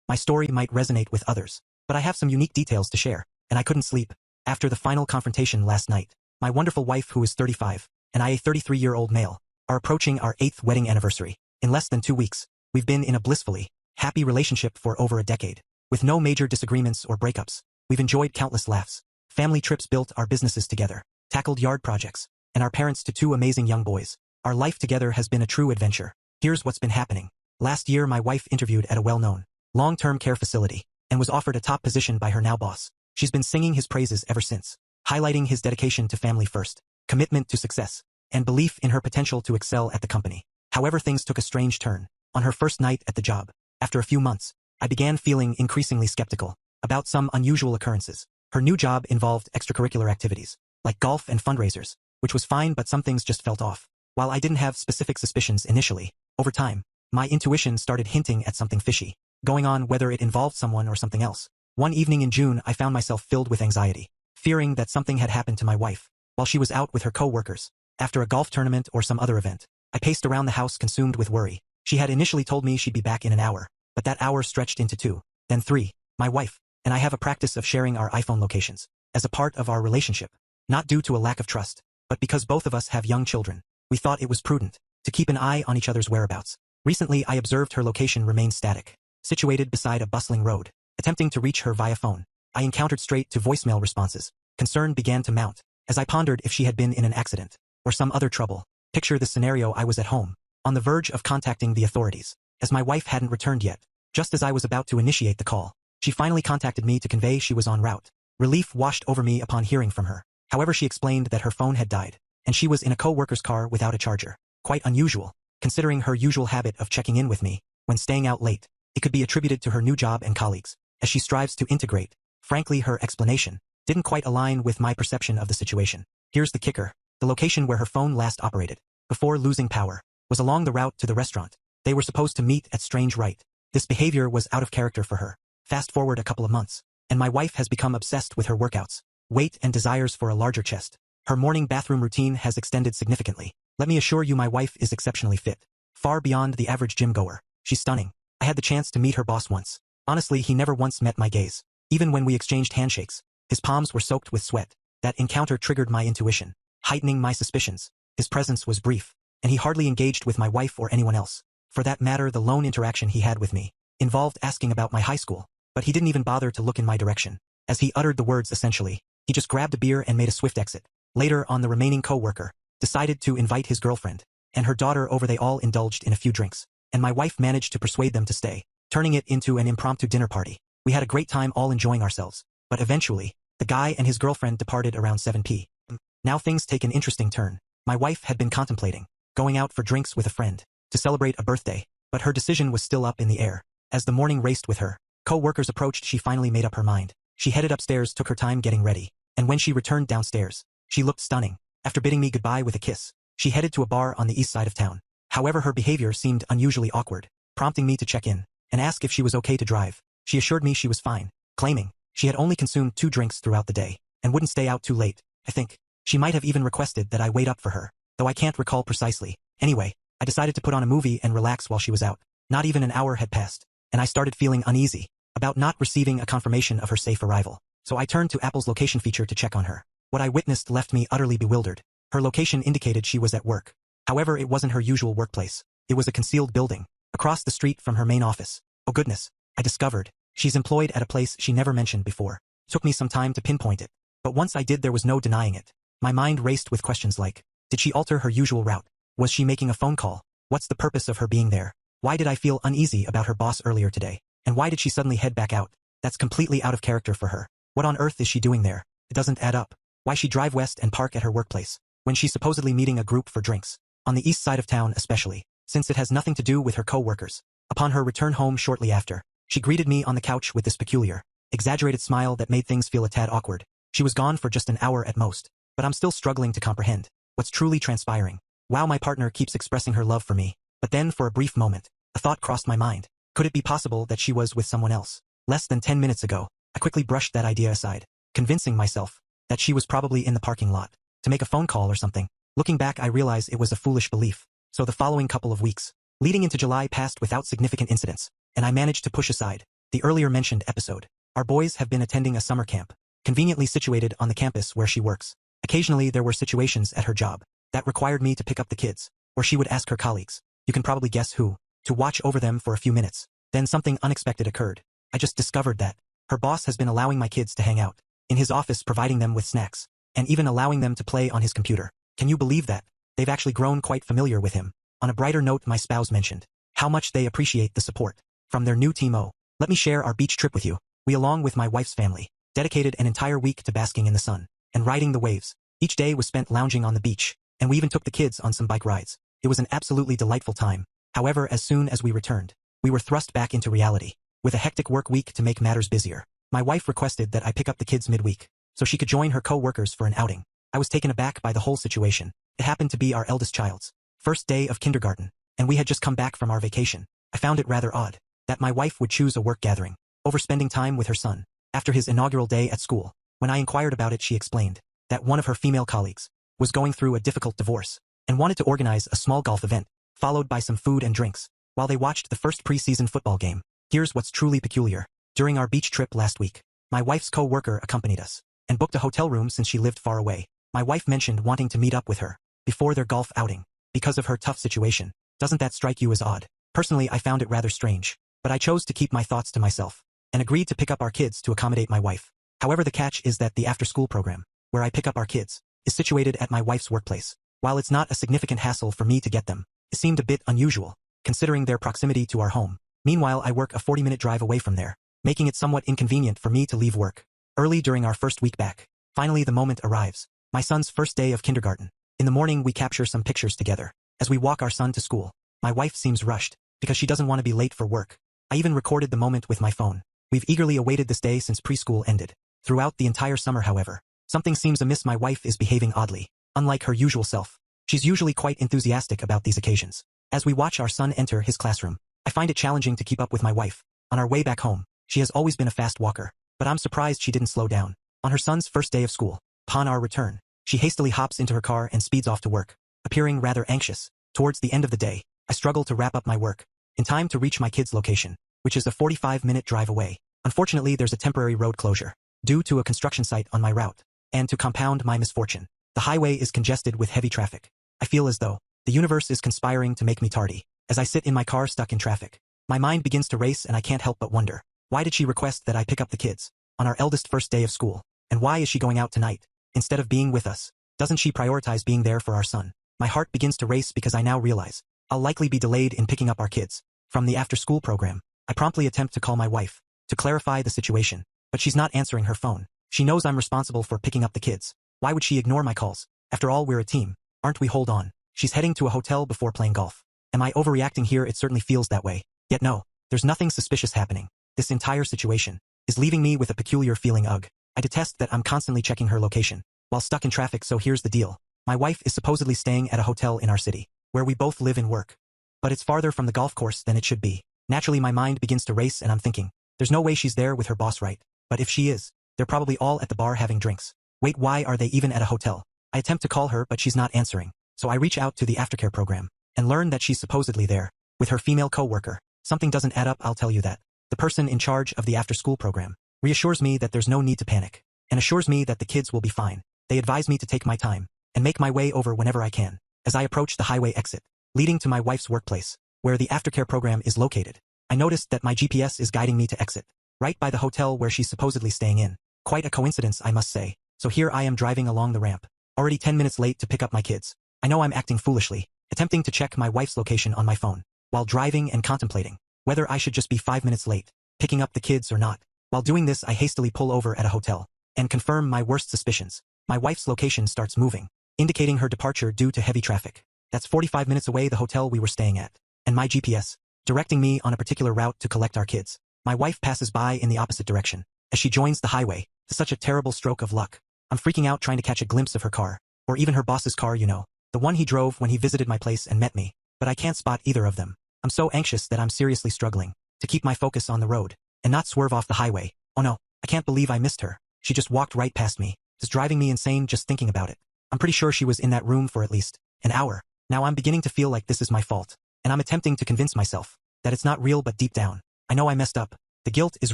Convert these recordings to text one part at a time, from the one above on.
My story might resonate with others, but I have some unique details to share, and I couldn't sleep. After the final confrontation last night, my wonderful wife, who is 35, and I, a 33-year-old male, are approaching our 8th wedding anniversary. In less than 2 weeks, we've been in a blissfully happy relationship for over a decade. With no major disagreements or breakups, we've enjoyed countless laughs, family trips, built our businesses together, tackled yard projects, and our parents to 2 amazing young boys. Our life together has been a true adventure. Here's what's been happening. Last year, my wife interviewed at a well-known long-term care facility and was offered a top position by her now boss. She's been singing his praises ever since, highlighting his dedication to family first, commitment to success, and belief in her potential to excel at the company. However, things took a strange turn. On her first night at the job, after a few months, I began feeling increasingly skeptical about some unusual occurrences. Her new job involved extracurricular activities, like golf and fundraisers, which was fine, but some things just felt off. While I didn't have specific suspicions initially, over time, my intuition started hinting at something fishy going on, whether it involved someone or something else. One evening in June, I found myself filled with anxiety, fearing that something had happened to my wife while she was out with her co-workers after a golf tournament or some other event. I paced around the house, consumed with worry. She had initially told me she'd be back in an hour, but that hour stretched into 2, then 3. My wife and I have a practice of sharing our iPhone locations as a part of our relationship, not due to a lack of trust, but because both of us have young children. We thought it was prudent to keep an eye on each other's whereabouts. Recently, I observed her location remained static, situated beside a bustling road. Attempting to reach her via phone, I encountered straight-to-voicemail responses. Concern began to mount as I pondered if she had been in an accident or some other trouble. Picture the scenario: I was at home, on the verge of contacting the authorities, as my wife hadn't returned yet. Just as I was about to initiate the call, she finally contacted me to convey she was en route. Relief washed over me upon hearing from her. However, she explained that her phone had died, and she was in a co-worker's car without a charger. Quite unusual, considering her usual habit of checking in with me when staying out late. It could be attributed to her new job and colleagues, as she strives to integrate. Frankly, her explanation didn't quite align with my perception of the situation. Here's the kicker. The location where her phone last operated, before losing power, was along the route to the restaurant they were supposed to meet at. Strange, right? This behavior was out of character for her. Fast forward a couple of months, and my wife has become obsessed with her workouts, weight, and desires for a larger chest. Her morning bathroom routine has extended significantly. Let me assure you, my wife is exceptionally fit, far beyond the average gym goer. She's stunning. I had the chance to meet her boss once. Honestly, he never once met my gaze. Even when we exchanged handshakes, his palms were soaked with sweat. That encounter triggered my intuition, heightening my suspicions. His presence was brief, and he hardly engaged with my wife or anyone else. For that matter, the lone interaction he had with me involved asking about my high school, but he didn't even bother to look in my direction. As he uttered the words, essentially, he just grabbed a beer and made a swift exit. Later on, the remaining co-worker decided to invite his girlfriend and her daughter over. They all indulged in a few drinks, and my wife managed to persuade them to stay, turning it into an impromptu dinner party. We had a great time, all enjoying ourselves, but eventually, the guy and his girlfriend departed around 7 p.m. Now things take an interesting turn. My wife had been contemplating going out for drinks with a friend to celebrate a birthday, but her decision was still up in the air. As the morning raced with her co-workers approached, she finally made up her mind. She headed upstairs, took her time getting ready, and when she returned downstairs, she looked stunning. After bidding me goodbye with a kiss, she headed to a bar on the east side of town. However, her behavior seemed unusually awkward, prompting me to check in and ask if she was okay to drive. She assured me she was fine, claiming she had only consumed 2 drinks throughout the day and wouldn't stay out too late. I think she might have even requested that I wait up for her, though I can't recall precisely. Anyway, I decided to put on a movie and relax while she was out. Not even an hour had passed, and I started feeling uneasy about not receiving a confirmation of her safe arrival. So I turned to Apple's location feature to check on her. What I witnessed left me utterly bewildered. Her location indicated she was at work. However, it wasn't her usual workplace. It was a concealed building, across the street from her main office. Oh goodness, I discovered she's employed at a place she never mentioned before. It took me some time to pinpoint it, but once I did, there was no denying it. My mind raced with questions like, did she alter her usual route? Was she making a phone call? What's the purpose of her being there? Why did I feel uneasy about her boss earlier today? And why did she suddenly head back out? That's completely out of character for her. What on earth is she doing there? It doesn't add up. Why she drive west and park at her workplace when she's supposedly meeting a group for drinks on the east side of town, especially since it has nothing to do with her co-workers? Upon her return home shortly after, she greeted me on the couch with this peculiar, exaggerated smile that made things feel a tad awkward. She was gone for just an hour at most, but I'm still struggling to comprehend what's truly transpiring. Wow, my partner keeps expressing her love for me, but then for a brief moment, a thought crossed my mind. Could it be possible that she was with someone else? Less than 10 minutes ago, I quickly brushed that idea aside, convincing myself that she was probably in the parking lot to make a phone call or something. Looking back, I realize it was a foolish belief. So the following couple of weeks, leading into July, passed without significant incidents, and I managed to push aside the earlier mentioned episode. Our boys have been attending a summer camp, conveniently situated on the campus where she works. Occasionally there were situations at her job that required me to pick up the kids, or she would ask her colleagues, you can probably guess who, to watch over them for a few minutes. Then something unexpected occurred. I just discovered that her boss has been allowing my kids to hang out in his office, providing them with snacks, and even allowing them to play on his computer. Can you believe that? They've actually grown quite familiar with him. On a brighter note, my spouse mentioned how much they appreciate the support from their new team. Oh, let me share our beach trip with you. We, along with my wife's family, dedicated an entire week to basking in the sun and riding the waves. Each day was spent lounging on the beach, and we even took the kids on some bike rides. It was an absolutely delightful time. However, as soon as we returned, we were thrust back into reality. With a hectic work week to make matters busier, my wife requested that I pick up the kids midweek so she could join her co-workers for an outing. I was taken aback by the whole situation. It happened to be our eldest child's first day of kindergarten, and we had just come back from our vacation. I found it rather odd that my wife would choose a work gathering over spending time with her son after his inaugural day at school. When I inquired about it, she explained that one of her female colleagues was going through a difficult divorce and wanted to organize a small golf event, followed by some food and drinks, while they watched the first preseason football game. Here's what's truly peculiar. During our beach trip last week, my wife's co-worker accompanied us and booked a hotel room since she lived far away. My wife mentioned wanting to meet up with her before their golf outing because of her tough situation. Doesn't that strike you as odd? Personally, I found it rather strange, but I chose to keep my thoughts to myself and agreed to pick up our kids to accommodate my wife. However, the catch is that the after-school program, where I pick up our kids, is situated at my wife's workplace. While it's not a significant hassle for me to get them, it seemed a bit unusual, considering their proximity to our home. Meanwhile, I work a 40-minute drive away from there, making it somewhat inconvenient for me to leave work early during our first week back. Finally, the moment arrives. My son's first day of kindergarten. In the morning, we capture some pictures together as we walk our son to school. My wife seems rushed because she doesn't want to be late for work. I even recorded the moment with my phone. We've eagerly awaited this day since preschool ended. Throughout the entire summer, however, something seems amiss. My wife is behaving oddly, unlike her usual self. She's usually quite enthusiastic about these occasions. As we watch our son enter his classroom, I find it challenging to keep up with my wife. On our way back home, she has always been a fast walker, but I'm surprised she didn't slow down. On her son's first day of school, upon our return, she hastily hops into her car and speeds off to work, appearing rather anxious. Towards the end of the day, I struggle to wrap up my work in time to reach my kids' location, which is a 45-minute drive away. Unfortunately, there's a temporary road closure due to a construction site on my route, and to compound my misfortune, the highway is congested with heavy traffic. I feel as though the universe is conspiring to make me tardy. As I sit in my car stuck in traffic, my mind begins to race and I can't help but wonder, why did she request that I pick up the kids on our eldest first day of school? And why is she going out tonight instead of being with us? Doesn't she prioritize being there for our son? My heart begins to race because I now realize I'll likely be delayed in picking up our kids from the after-school program. I promptly attempt to call my wife to clarify the situation, but she's not answering her phone. She knows I'm responsible for picking up the kids. Why would she ignore my calls? After all, we're a team, aren't we? Hold on. She's heading to a hotel before playing golf. Am I overreacting here? It certainly feels that way. Yet no, there's nothing suspicious happening. This entire situation is leaving me with a peculiar feeling. Ugh. I detest that I'm constantly checking her location while stuck in traffic. So here's the deal. My wife is supposedly staying at a hotel in our city, where we both live and work. But it's farther from the golf course than it should be. Naturally, my mind begins to race and I'm thinking, there's no way she's there with her boss, right? But if she is, they're probably all at the bar having drinks. Wait, why are they even at a hotel? I attempt to call her, but she's not answering. So I reach out to the aftercare program and learn that she's supposedly there with her female co-worker. Something doesn't add up, I'll tell you that. The person in charge of the after-school program reassures me that there's no need to panic and assures me that the kids will be fine. They advise me to take my time and make my way over whenever I can. As I approach the highway exit leading to my wife's workplace, where the aftercare program is located, I noticed that my GPS is guiding me to exit right by the hotel where she's supposedly staying in. Quite a coincidence, I must say. So here I am driving along the ramp, already 10 minutes late to pick up my kids. I know I'm acting foolishly, attempting to check my wife's location on my phone while driving and contemplating whether I should just be 5 minutes late, picking up the kids or not. While doing this, I hastily pull over at a hotel and confirm my worst suspicions. My wife's location starts moving, indicating her departure due to heavy traffic. That's 45 minutes away, the hotel we were staying at, and my GPS directing me on a particular route to collect our kids. My wife passes by in the opposite direction as she joins the highway. Such a terrible stroke of luck. I'm freaking out trying to catch a glimpse of her car, or even her boss's car, you know, the one he drove when he visited my place and met me, but I can't spot either of them. I'm so anxious that I'm seriously struggling to keep my focus on the road and not swerve off the highway. Oh no, I can't believe I missed her. She just walked right past me. It's driving me insane just thinking about it. I'm pretty sure she was in that room for at least an hour. Now I'm beginning to feel like this is my fault, and I'm attempting to convince myself that it's not real, but deep down, I know I messed up. The guilt is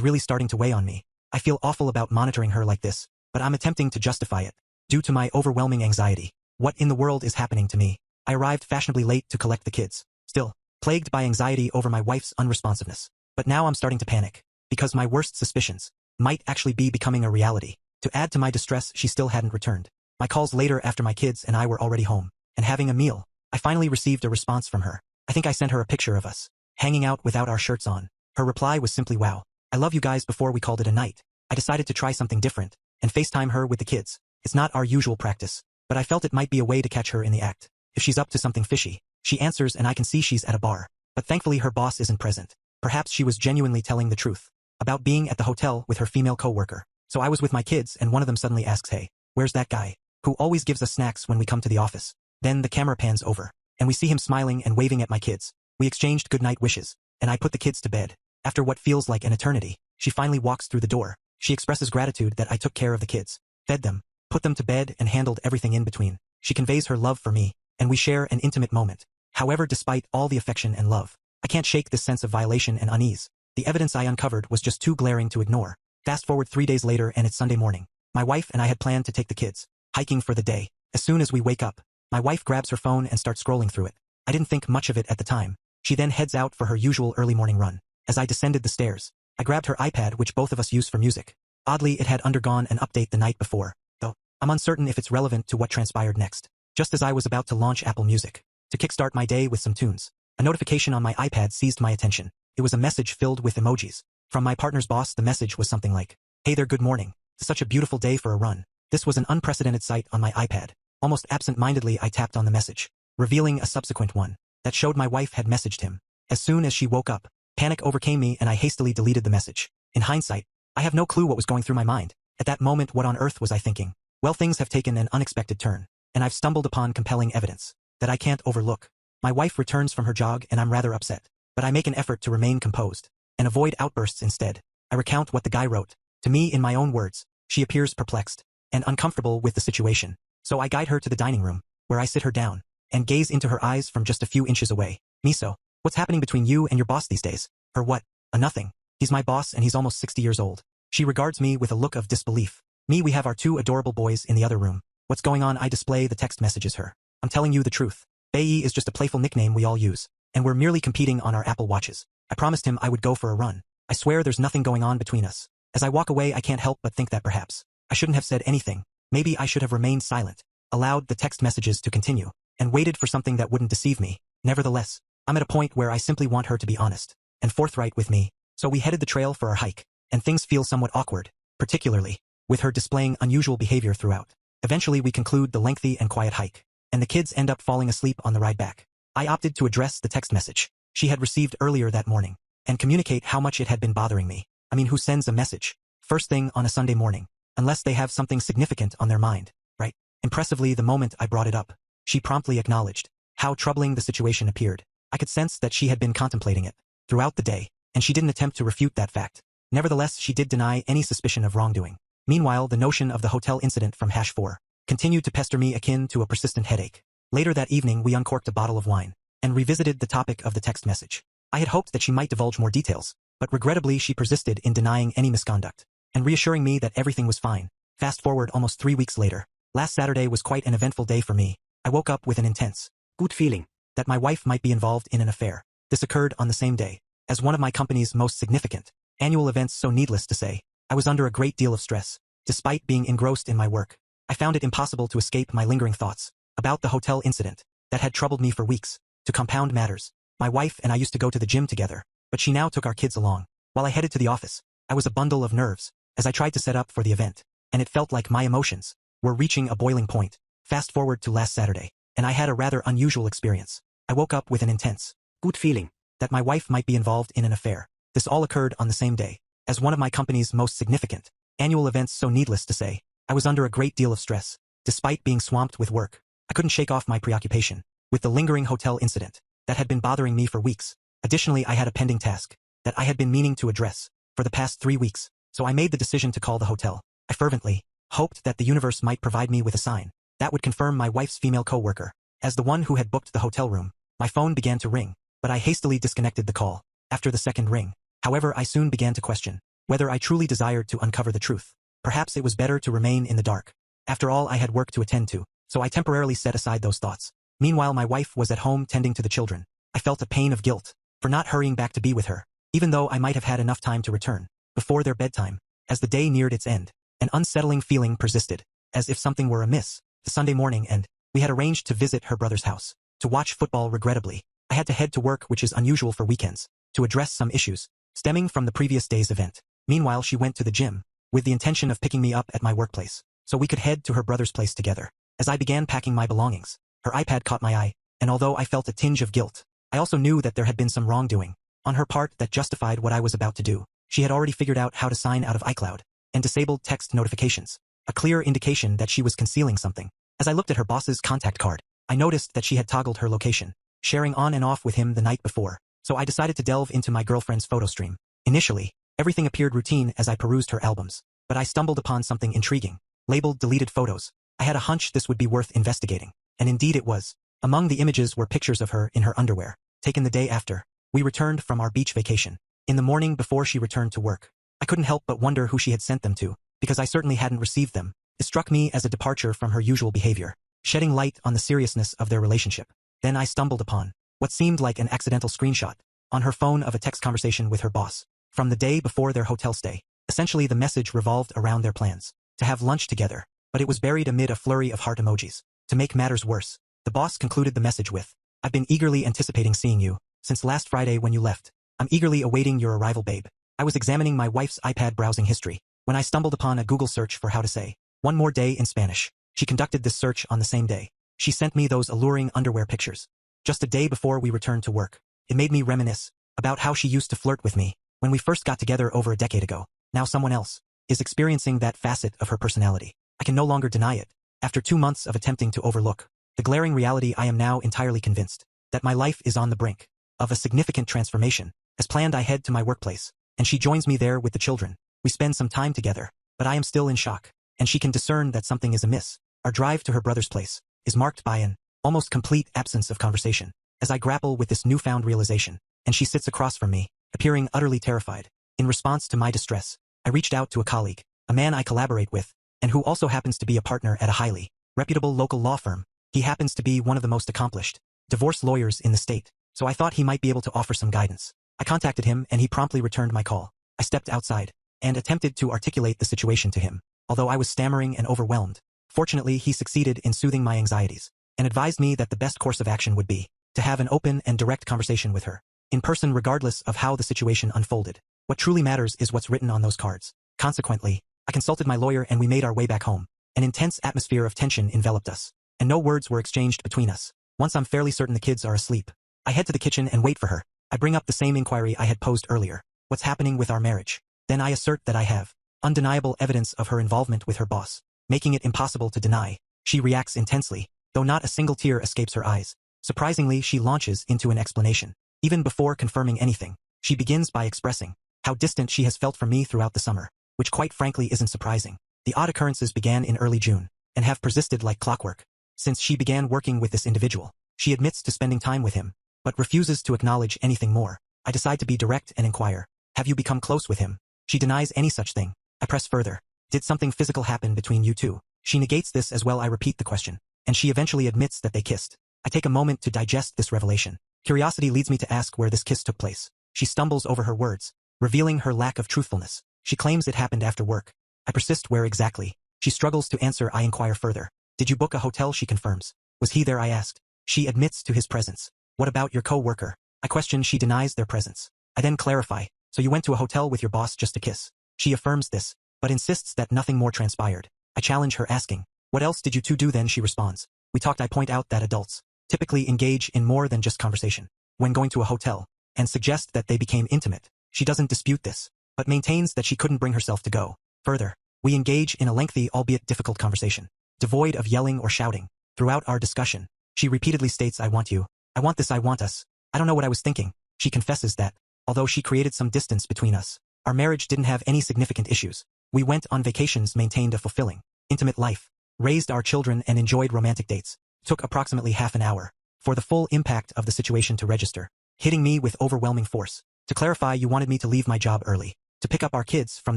really starting to weigh on me. I feel awful about monitoring her like this, but I'm attempting to justify it. Due to my overwhelming anxiety. What in the world is happening to me? I arrived fashionably late to collect the kids. Still, plagued by anxiety over my wife's unresponsiveness. But now I'm starting to panic. Because my worst suspicions might actually be becoming a reality. To add to my distress, she still hadn't returned. My calls later after my kids and I were already home and having a meal. I finally received a response from her. I think I sent her a picture of us hanging out without our shirts on. Her reply was simply, "Wow, I love you guys." Before we called it a night, I decided to try something different and FaceTime her with the kids. It's not our usual practice, but I felt it might be a way to catch her in the act. If she's up to something fishy, she answers and I can see she's at a bar. But thankfully her boss isn't present. Perhaps she was genuinely telling the truth about being at the hotel with her female coworker. So I was with my kids and one of them suddenly asks, "Hey, where's that guy who always gives us snacks when we come to the office?" Then the camera pans over, and we see him smiling and waving at my kids. We exchanged goodnight wishes, and I put the kids to bed. After what feels like an eternity, she finally walks through the door. She expresses gratitude that I took care of the kids, fed them, put them to bed and handled everything in between. She conveys her love for me, and we share an intimate moment. However, despite all the affection and love, I can't shake this sense of violation and unease. The evidence I uncovered was just too glaring to ignore. Fast forward 3 days later and it's Sunday morning. My wife and I had planned to take the kids hiking for the day. As soon as we wake up, my wife grabs her phone and starts scrolling through it. I didn't think much of it at the time. She then heads out for her usual early morning run. As I descended the stairs, I grabbed her iPad, which both of us use for music. Oddly, it had undergone an update the night before, though I'm uncertain if it's relevant to what transpired next. Just as I was about to launch Apple Music to kickstart my day with some tunes, a notification on my iPad seized my attention. It was a message filled with emojis. From my partner's boss, the message was something like, "Hey there, good morning. Such a beautiful day for a run." This was an unprecedented sight on my iPad. Almost absent-mindedly, I tapped on the message, revealing a subsequent one that showed my wife had messaged him. As soon as she woke up, panic overcame me and I hastily deleted the message. In hindsight, I have no clue what was going through my mind. At that moment, what on earth was I thinking? Well, things have taken an unexpected turn, and I've stumbled upon compelling evidence that I can't overlook. My wife returns from her jog and I'm rather upset, but I make an effort to remain composed and avoid outbursts instead. I recount what the guy wrote to me in my own words. She appears perplexed and uncomfortable with the situation, so I guide her to the dining room, where I sit her down and gaze into her eyes from just a few inches away. "Miso, what's happening between you and your boss these days?" "Her what?" "A nothing. He's my boss and he's almost 60 years old." She regards me with a look of disbelief. "Me, we have our 2 adorable boys in the other room. What's going on?" I display the text messages her. "I'm telling you the truth. Bayi is just a playful nickname we all use, and we're merely competing on our Apple Watches. I promised him I would go for a run. I swear there's nothing going on between us." As I walk away, I can't help but think that perhaps I shouldn't have said anything. Maybe I should have remained silent, allowed the text messages to continue, and waited for something that wouldn't deceive me. Nevertheless, I'm at a point where I simply want her to be honest and forthright with me. So we headed the trail for our hike, and things feel somewhat awkward, particularly with her displaying unusual behavior throughout. Eventually we conclude the lengthy and quiet hike, and the kids end up falling asleep on the ride back. I opted to address the text message she had received earlier that morning, and communicate how much it had been bothering me. I mean, who sends a message first thing on a Sunday morning, unless they have something significant on their mind, right? Impressively, the moment I brought it up, she promptly acknowledged how troubling the situation appeared. I could sense that she had been contemplating it throughout the day, and she didn't attempt to refute that fact. Nevertheless, she did deny any suspicion of wrongdoing. Meanwhile, the notion of the hotel incident from #4 continued to pester me, akin to a persistent headache. Later that evening, we uncorked a bottle of wine and revisited the topic of the text message. I had hoped that she might divulge more details, but regrettably she persisted in denying any misconduct and reassuring me that everything was fine. Fast forward almost 3 weeks later. Last Saturday was quite an eventful day for me. I woke up with an intense, good feeling that my wife might be involved in an affair. This occurred on the same day as one of my company's most significant annual events, so needless to say, I was under a great deal of stress. Despite being engrossed in my work, I found it impossible to escape my lingering thoughts about the hotel incident that had troubled me for weeks. To compound matters, my wife and I used to go to the gym together, but she now took our kids along. While I headed to the office, I was a bundle of nerves as I tried to set up for the event, and it felt like my emotions were reaching a boiling point. Fast forward to last Saturday, and I had a rather unusual experience. I woke up with an intense, good feeling that my wife might be involved in an affair. This all occurred on the same day as one of my company's most significant annual events, so needless to say, I was under a great deal of stress. Despite being swamped with work, I couldn't shake off my preoccupation with the lingering hotel incident that had been bothering me for weeks. Additionally, I had a pending task that I had been meaning to address for the past 3 weeks, so I made the decision to call the hotel. I fervently hoped that the universe might provide me with a sign that would confirm my wife's female coworker as the one who had booked the hotel room. My phone began to ring, but I hastily disconnected the call. After the second ring, However, I soon began to question whether I truly desired to uncover the truth. Perhaps it was better to remain in the dark. After all, I had work to attend to, so I temporarily set aside those thoughts. Meanwhile, my wife was at home tending to the children. I felt a pain of guilt for not hurrying back to be with her, even though I might have had enough time to return before their bedtime. As the day neared its end, an unsettling feeling persisted, as if something were amiss. The Sunday morning and we had arranged to visit her brother's house to watch football. Regrettably, I had to head to work, which is unusual for weekends, to address some issues stemming from the previous day's event. Meanwhile, she went to the gym with the intention of picking me up at my workplace so we could head to her brother's place together. As I began packing my belongings, her iPad caught my eye, and although I felt a tinge of guilt, I also knew that there had been some wrongdoing on her part that justified what I was about to do. She had already figured out how to sign out of iCloud and disabled text notifications, a clear indication that she was concealing something. As I looked at her boss's contact card, I noticed that she had toggled her location, sharing on and off with him the night before, so I decided to delve into my girlfriend's photo stream. Initially, everything appeared routine as I perused her albums, but I stumbled upon something intriguing, labeled deleted photos. I had a hunch this would be worth investigating, and indeed it was. Among the images were pictures of her in her underwear, taken the day after we returned from our beach vacation. In the morning before she returned to work, I couldn't help but wonder who she had sent them to, because I certainly hadn't received them. It struck me as a departure from her usual behavior, shedding light on the seriousness of their relationship. Then I stumbled upon what seemed like an accidental screenshot on her phone of a text conversation with her boss from the day before their hotel stay. Essentially, the message revolved around their plans to have lunch together, but it was buried amid a flurry of heart emojis. To make matters worse, the boss concluded the message with, "I've been eagerly anticipating seeing you since last Friday when you left. I'm eagerly awaiting your arrival, babe." I was examining my wife's iPad browsing history when I stumbled upon a Google search for how to say "one more day" in Spanish. She conducted this search on the same day she sent me those alluring underwear pictures, just a day before we returned to work. It made me reminisce about how she used to flirt with me when we first got together over a decade ago. Now someone else is experiencing that facet of her personality. I can no longer deny it. After 2 months of attempting to overlook the glaring reality, I am now entirely convinced that my life is on the brink of a significant transformation. As planned, I head to my workplace, and she joins me there with the children. We spend some time together, but I am still in shock, and she can discern that something is amiss. Our drive to her brother's place is marked by an almost complete absence of conversation. As I grapple with this newfound realization, and she sits across from me, appearing utterly terrified. In response to my distress, I reached out to a colleague, a man I collaborate with, and who also happens to be a partner at a highly reputable local law firm. He happens to be one of the most accomplished divorce lawyers in the state, so I thought he might be able to offer some guidance. I contacted him, and he promptly returned my call. I stepped outside and attempted to articulate the situation to him, although I was stammering and overwhelmed. Fortunately, he succeeded in soothing my anxieties and advised me that the best course of action would be to have an open and direct conversation with her in person, regardless of how the situation unfolded. What truly matters is what's written on those cards. Consequently, I consulted my lawyer, and we made our way back home. An intense atmosphere of tension enveloped us, and no words were exchanged between us. Once I'm fairly certain the kids are asleep, I head to the kitchen and wait for her. I bring up the same inquiry I had posed earlier. What's happening with our marriage? Then I assert that I have undeniable evidence of her involvement with her boss, making it impossible to deny. She reacts intensely, though not a single tear escapes her eyes. Surprisingly, she launches into an explanation. Even before confirming anything, she begins by expressing how distant she has felt from me throughout the summer, which quite frankly isn't surprising. The odd occurrences began in early June and have persisted like clockwork since she began working with this individual. She admits to spending time with him, but refuses to acknowledge anything more. I decide to be direct and inquire, "Have you become close with him?" She denies any such thing. I press further, "Did something physical happen between you two?" She negates this as well. I repeat the question, and she eventually admits that they kissed. I take a moment to digest this revelation. Curiosity leads me to ask where this kiss took place. She stumbles over her words, revealing her lack of truthfulness. She claims it happened after work. I persist, "Where exactly?" She struggles to answer. I inquire further. "Did you book a hotel?" She confirms. "Was he there?" I asked. She admits to his presence. "What about your co-worker?" I question. She denies their presence. I then clarify, "So you went to a hotel with your boss just to kiss?" She affirms this, but insists that nothing more transpired. I challenge her, asking, "What else did you two do then?" She responds, "We talked." I point out that adults typically engage in more than just conversation when going to a hotel, and suggest that they became intimate. She doesn't dispute this, but maintains that she couldn't bring herself to go further. We engage in a lengthy, albeit difficult conversation, devoid of yelling or shouting. Throughout our discussion, she repeatedly states, "I want you. I want this. I want us." I don't know what I was thinking. She confesses that, although she created some distance between us, our marriage didn't have any significant issues. We went on vacations, maintained a fulfilling, intimate life, raised our children, and enjoyed romantic dates. It took approximately half an hour for the full impact of the situation to register, hitting me with overwhelming force. To clarify, you wanted me to leave my job early, to pick up our kids from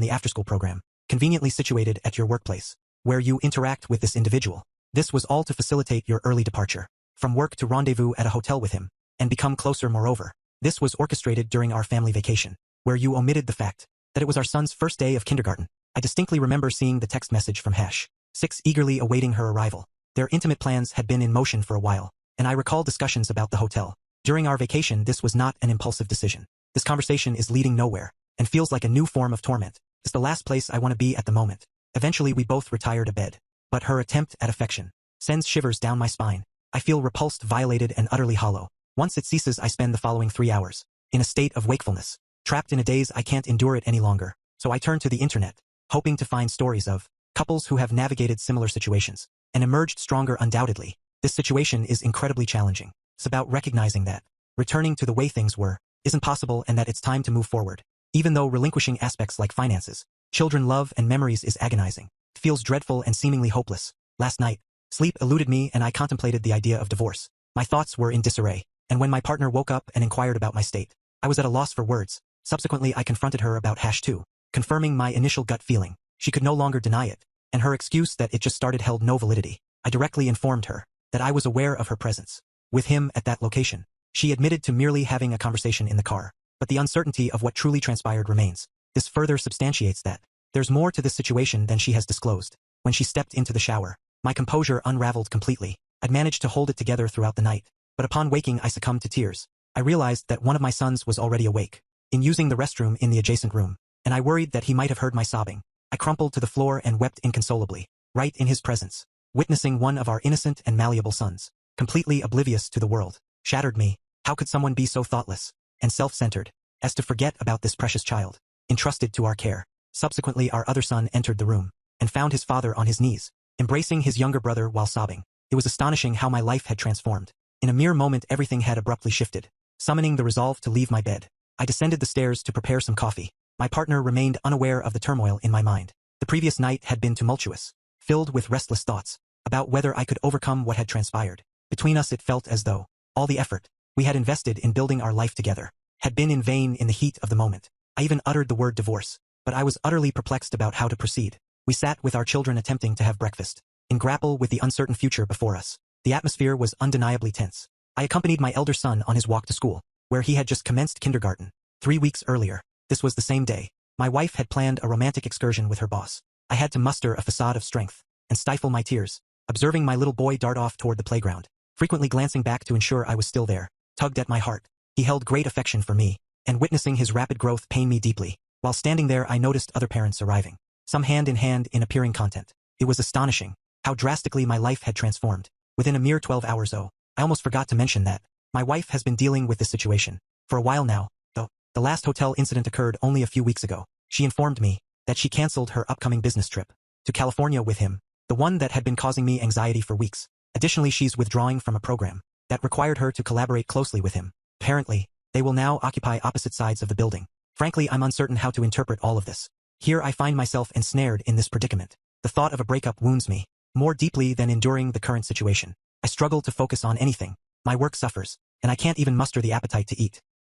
the after-school program, conveniently situated at your workplace, where you interact with this individual. This was all to facilitate your early departure from work to rendezvous at a hotel with him, and become closer. Moreover, this was orchestrated during our family vacation, where you omitted the fact that it was our son's first day of kindergarten. I distinctly remember seeing the text message from #6 eagerly awaiting her arrival. Their intimate plans had been in motion for a while, and I recall discussions about the hotel. During our vacation, this was not an impulsive decision. This conversation is leading nowhere, and feels like a new form of torment. It's the last place I want to be at the moment. Eventually we both retire to bed, but her attempt at affection sends shivers down my spine. I feel repulsed, violated, and utterly hollow. Once it ceases, I spend the following 3 hours in a state of wakefulness, trapped in a daze. I can't endure it any longer, so I turn to the internet, hoping to find stories of couples who have navigated similar situations and emerged stronger. Undoubtedly, this situation is incredibly challenging. It's about recognizing that returning to the way things were isn't possible, and that it's time to move forward. Even though relinquishing aspects like finances, children, love, and memories is agonizing, it feels dreadful and seemingly hopeless. Last night, sleep eluded me and I contemplated the idea of divorce. My thoughts were in disarray, and when my partner woke up and inquired about my state, I was at a loss for words. Subsequently, I confronted her about #2, confirming my initial gut feeling. She could no longer deny it, and her excuse that it just started held no validity. I directly informed her that I was aware of her presence with him at that location. She admitted to merely having a conversation in the car, but the uncertainty of what truly transpired remains. This further substantiates that there's more to this situation than she has disclosed. When she stepped into the shower, my composure unraveled completely. I'd managed to hold it together throughout the night, but upon waking I succumbed to tears. I realized that one of my sons was already awake, in using the restroom in the adjacent room, and I worried that he might have heard my sobbing. I crumpled to the floor and wept inconsolably, right in his presence. Witnessing one of our innocent and malleable sons, completely oblivious to the world, shattered me. How could someone be so thoughtless and self-centered as to forget about this precious child, entrusted to our care? Subsequently, our other son entered the room and found his father on his knees, embracing his younger brother while sobbing. It was astonishing how my life had transformed. In a mere moment, everything had abruptly shifted. Summoning the resolve to leave my bed, I descended the stairs to prepare some coffee. My partner remained unaware of the turmoil in my mind. The previous night had been tumultuous, filled with restless thoughts about whether I could overcome what had transpired. Between us, it felt as though all the effort we had invested in building our life together had been in vain in the heat of the moment. I even uttered the word divorce, but I was utterly perplexed about how to proceed. We sat with our children attempting to have breakfast and grapple with the uncertain future before us. The atmosphere was undeniably tense. I accompanied my elder son on his walk to school, where he had just commenced kindergarten. 3 weeks earlier, this was the same day, my wife had planned a romantic excursion with her boss. I had to muster a facade of strength and stifle my tears, observing my little boy dart off toward the playground, frequently glancing back to ensure I was still there, tugged at my heart. He held great affection for me, and witnessing his rapid growth pained me deeply. While standing there, I noticed other parents arriving, some hand in hand in appearing content. It was astonishing how drastically my life had transformed within a mere 12 hours. Oh, I almost forgot to mention that my wife has been dealing with this situation for a while now, though. The last hotel incident occurred only a few weeks ago. She informed me that she canceled her upcoming business trip to California with him, the one that had been causing me anxiety for weeks. Additionally, she's withdrawing from a program that required her to collaborate closely with him. Apparently, they will now occupy opposite sides of the building. Frankly, I'm uncertain how to interpret all of this. Here I find myself ensnared in this predicament. The thought of a breakup wounds me more deeply than enduring the current situation. I struggle to focus on anything. My work suffers, and I can't even muster the appetite to eat.